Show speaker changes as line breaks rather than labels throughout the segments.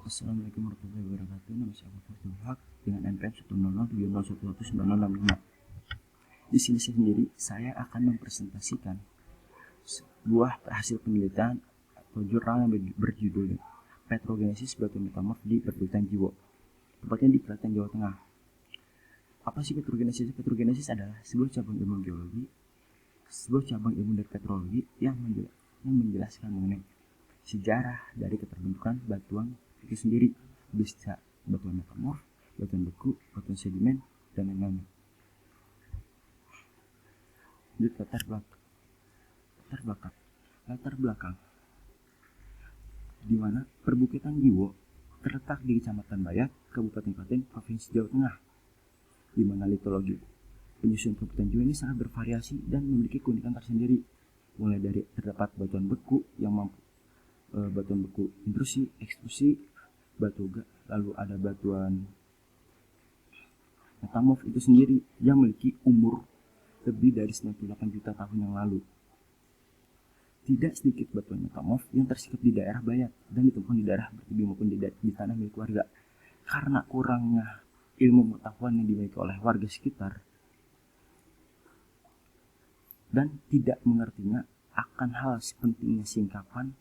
Assalamualaikum warahmatullahi wabarakatuh. Nama saya Fathul Haq dengan NPM 10070111965. Di sini sendiri saya akan mempresentasikan sebuah hasil penelitian atau jurnal yang berjudul Petrogenesis batu metamorf di Perbukitan Jiwo, tepatnya di Klaten, Jawa Tengah. Apa sih petrogenesis? Petrogenesis adalah sebuah cabang ilmu geologi, sebuah cabang ilmu dari petrologi yang menjelaskan mengenai sejarah dari keterbentukan batuan itu sendiri, bisa batuan metamorf, batuan beku, batuan sedimen, dan lain-lain. Di latar belakang di mana Perbukitan Jiwo terletak di Kecamatan Bayat, Kabupaten Klaten, Provinsi Jawa Tengah, di mana litologi penyusunan Perbukitan Jiwo ini sangat bervariasi dan memiliki keunikan tersendiri, mulai dari terdapat batuan beku yang mampu batuan beku intrusi, ekstrusi, batu lalu ada batuan metamorf itu sendiri yang memiliki umur lebih dari 98 juta tahun yang lalu. Tidak sedikit batuan metamorf yang tersikap di daerah Bayat dan ditemukan di daerah bertebing maupun di tanah milik warga. Karena kurangnya ilmu pengetahuan yang dimiliki oleh warga sekitar dan tidak mengertinya akan hal sepentingnya singkapan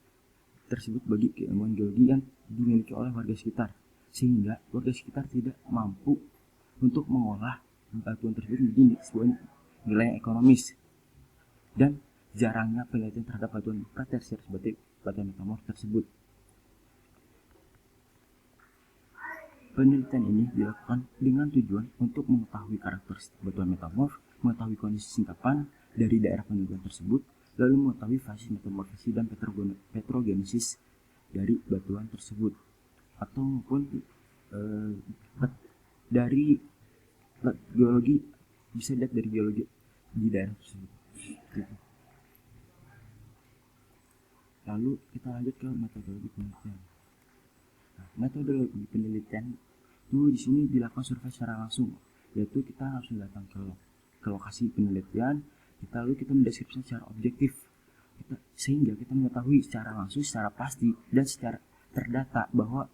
tersebut bagi keilmuan geologi yang dimiliki oleh warga sekitar, sehingga warga sekitar tidak mampu untuk mengolah batuan tersebut menjadi sebuah nilai ekonomis, dan jarangnya penelitian terhadap batuan pratersier seperti batuan metamorf tersebut. Penelitian ini dilakukan dengan tujuan untuk mengetahui karakteristik batuan metamorf, mengetahui kondisi singkapan dari daerah penelitian tersebut, lalu mengetahui fase metamorfisi dan petrogenesis dari batuan tersebut, atau maupun dari geologi, bisa dilihat dari geologi di daerah tersebut gitu. Lalu kita lanjut ke metodologi penelitian. Metodologi penelitian itu di sini dilakukan survei secara langsung, yaitu kita harus datang ke lokasi penelitian, lalu kita mendeskripsikan secara objektif, sehingga kita mengetahui secara langsung, secara pasti, dan secara terdata bahwa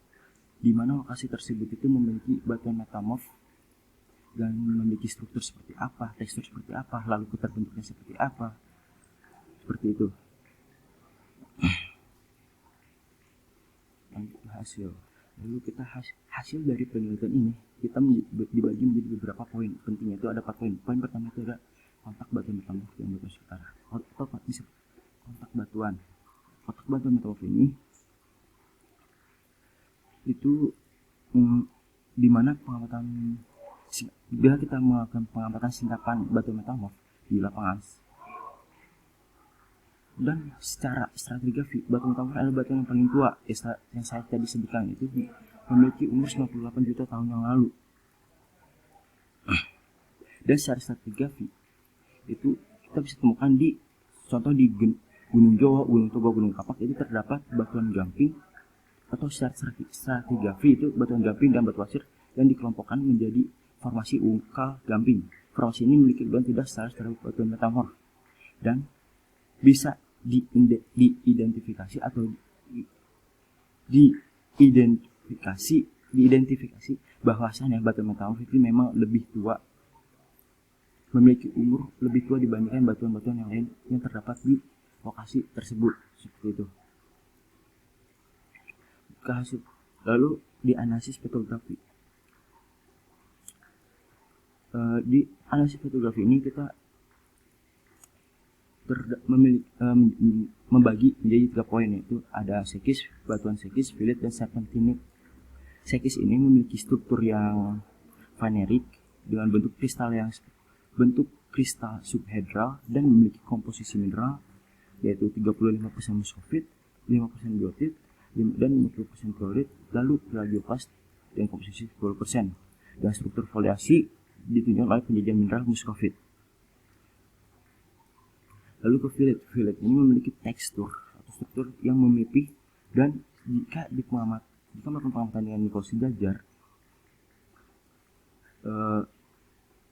di mana lokasi tersebut itu memiliki batuan metamorf dan memiliki struktur seperti apa, tekstur seperti apa, lalu keterbentukannya seperti apa, seperti itu. Hasil. Lalu kita hasil dari penelitian ini kita dibagi menjadi beberapa poin penting, itu ada 4 poin. Poin pertama itu ada kontak batuan metamorf yang batuan sekitar, atau bisa kontak batuan. Kontak batuan metamorf ini itu di mana pengamatan, bila kita melakukan pengamatan singkapan batuan metamorf di lapangan, dan secara stratigrafi batuan metamorf adalah batuan yang paling tua yang saya tadi sebutkan, itu memiliki umur 98 juta tahun yang lalu. Dan secara stratigrafi itu kita bisa temukan di contoh di Gunung Jawa, Gunung Toba, Gunung Kapak itu terdapat batuan gamping, atau secara stratigrafi itu batuan gamping dan batu pasir yang dikelompokkan menjadi formasi ungkal gamping. Formasi ini memiliki keunggulan tidak secara batuan metamorf dan bisa diidentifikasi bahwasannya batuan metamorf itu memang lebih tua, memiliki umur lebih tua dibandingkan batuan-batuan yang lain yang terdapat di lokasi tersebut, seperti itu. Lalu di analisis petrografi. Di analisis petrografi ini kita membagi menjadi 3 poin, yaitu ada sekis, batuan sekis, fillet, dan serpentinit. Sekis ini memiliki struktur yang vanerik dengan bentuk kristal subhedral dan memiliki komposisi mineral, yaitu 35% muscovite, 5% biotit, dan 50% klorid, lalu plagioplast dengan komposisi 10%, dan struktur foliasi ditunjukkan oleh penyajian mineral muscovite. Lalu ke fillet ini memiliki tekstur atau struktur yang memipih, dan jika melakukan pengamatan dengan mikroskop sejajar,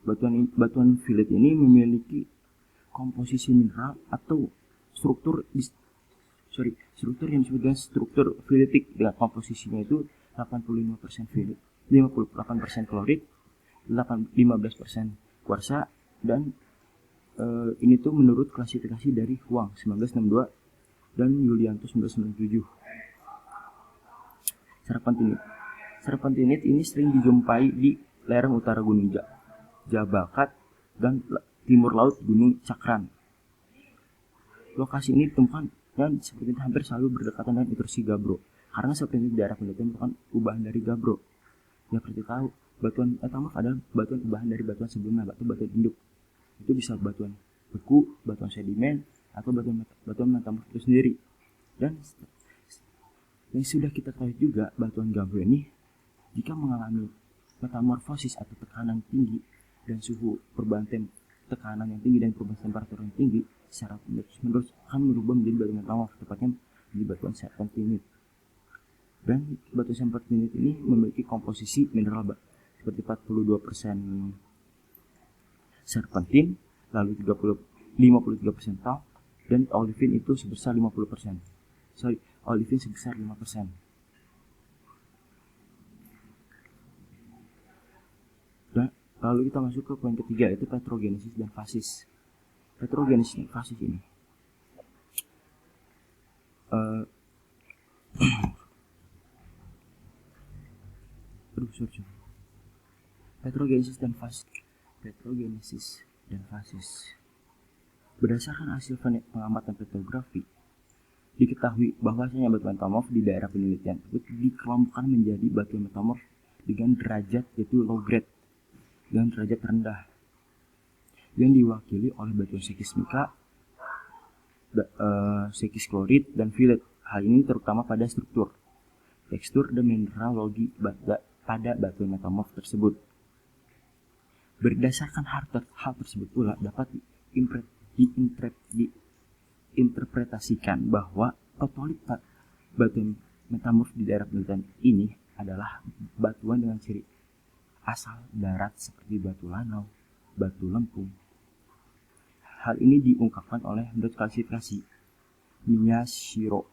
batuan fillet ini memiliki komposisi mineral atau struktur struktur yang disebut dengan struktur filitik dengan komposisinya itu 85% filit, 58% klorit, 15% kuarsa, dan ini tuh menurut klasifikasi dari Huang 1962 dan Yulianto 1997. Serpentinit ini sering dijumpai di lereng utara Gunung Jabakat dan timur laut Gunung Cakran. Lokasi ini ditemukan dan serpentinit hampir selalu berdekatan dengan intrusi gabbro. Karena serpentinit di daerah penelitian merupakan ubahan dari gabbro. Ya seperti tahu, batuan metamorf adalah batuan ubahan dari batuan sebelumnya, batuan induk. Itu bisa batuan beku, batuan sedimen, atau batuan metamorf itu sendiri. Dan yang sudah kita tahu juga, batuan gabbro ini jika mengalami metamorfosis atau tekanan tinggi dan suhu perubahan tekanan yang tinggi dan perubahan temperatur yang tinggi, secara terus-menerus akan berubah menjadi batuan metamorf, tepatnya menjadi batuan serpentinit. Dan batuan serpentinit ini memiliki komposisi mineral seperti 42% serpentin, lalu 53% talc, dan olivin itu sebesar 50%. Olivin sebesar 5%. Dan lalu kita masuk ke poin ketiga, yaitu petrogenesis dan fasis. Petrogenesis dan fasis ini Petrogenesis dan fasis. Berdasarkan hasil pengamatan petrografi, diketahui bahwasanya batuan metamorf di daerah penelitian tersebut dikelompokkan menjadi batuan metamorf dengan derajat yaitu low grade dan derajat rendah, yang diwakili oleh batuan seismika, sekis klorit, dan filit. Hal ini terutama pada struktur, tekstur, dan mineralogi pada batuan metamorf tersebut. Berdasarkan hal tersebut pula dapat diinterpretasikan bahwa otolit batuan metamorf di daerah penelitian ini adalah batuan dengan ciri asal darat seperti batu lanau, batu lempung. Hal ini diungkapkan oleh menurut klasifikasi Miyashiro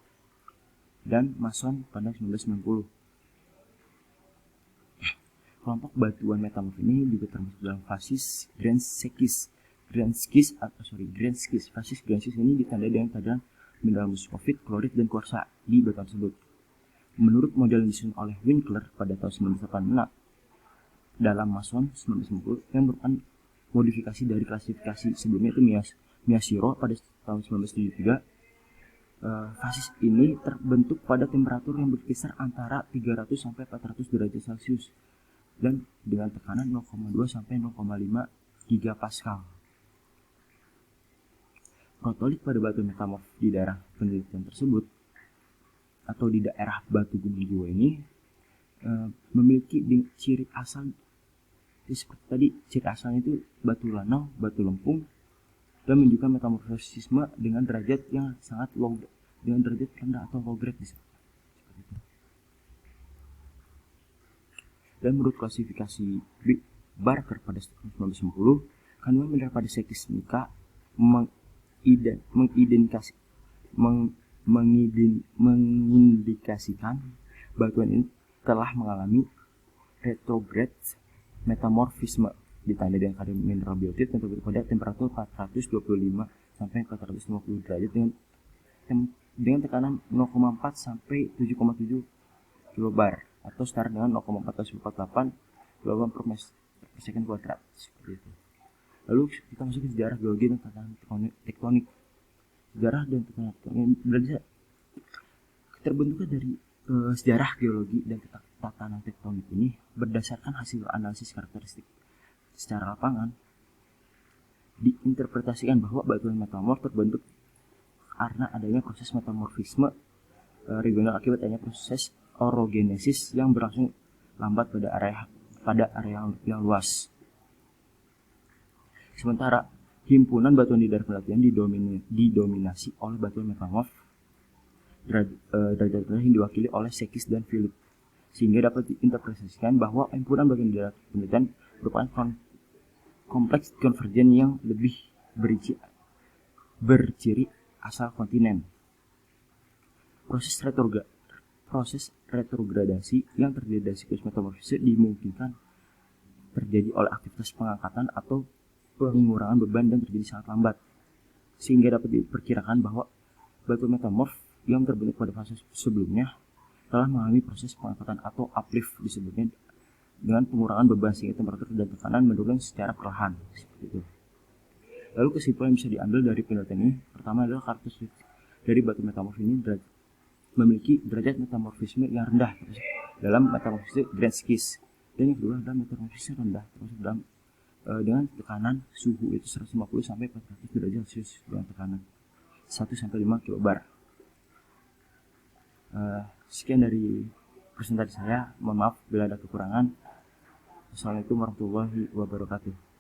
dan Mason pada 1990. Kelompok batuan metamorf ini juga termasuk dalam fasis Grenskis. Fasis Grenskis ini ditandai dengan kehadiran mineral muskovit, klorit, dan kuarsa di batuan tersebut. Menurut model yang disusun oleh Winkler pada tahun 1986 dalam Mason 1990 yang merupakan modifikasi dari klasifikasi sebelumnya itu Miyashiro pada tahun 1973, fasis ini terbentuk pada temperatur yang berkisar antara 300 sampai 400 derajat Celcius dan dengan tekanan 0,2 sampai 0,5 gigapascal. Protolit pada batu metamorf di daerah penelitian tersebut atau di daerah batu gunung jiwa ini memiliki ciri asal seperti tadi. Ciri asalnya itu batu lanau, batu lempung, dan menunjukkan metamorfisme dengan derajat yang sangat low, dengan derajat rendah atau low grade seperti itu. Dan menurut klasifikasi Barker pada 1990, kandungan mineral pada seismika mengindikasikan batuan ini telah mengalami retrograde metamorfisme, ditandai dengan kadar mineral biotit yang terbentuk pada temperatur 425 sampai 450 derajat dengan tekanan 0,4 sampai 7,7 kilobar atau setara dengan 0,448 kg per second kuadrat seperti itu. Lalu kita masuk ke sejarah geologi dan tatanan tektonik. Sejarah dan tatanan tektonik berarti terbentuknya dari sejarah geologi dan tatanan tektonik ini berdasarkan hasil analisis karakteristik secara lapangan. Diinterpretasikan bahwa batuan metamorf terbentuk karena adanya proses metamorfisme regional akibat adanya proses orogenesis yang berlangsung lambat pada area yang luas. Sementara himpunan batuan di daerah penelitian didominasi oleh batuan metamorf derajat rendah yang diwakili oleh sekis dan filit, sehingga dapat diinterpretasikan bahwa himpunan batuan di daerah penelitian merupakan kompleks konvergen yang lebih berciri asal kontinen. Proses retrogradasi yang terjadi dari siklus metamorfosis dimungkinkan terjadi oleh aktivitas pengangkatan atau pengurangan beban dan terjadi sangat lambat, sehingga dapat diperkirakan bahwa batu metamorf yang terbentuk pada fase sebelumnya telah mengalami proses pengangkatan atau uplift disebutnya dengan pengurangan beban sehingga temperatur dan tekanan menurun secara perlahan. Seperti itu. Lalu kesimpulan yang bisa diambil dari penelitian ini, pertama adalah karakteristik dari batu metamorf ini memiliki derajat metamorfisme yang rendah dalam metamorfisme Greenskis, dan yang kedua adalah metamorfisme rendah termasuk dalam dengan tekanan suhu itu 150 sampai 400 derajat Celcius dengan tekanan 1 sampai 5 kilobar. Sekian dari presentasi saya. Mohon maaf bila ada kekurangan. Assalamualaikum warahmatullahi wabarakatuh.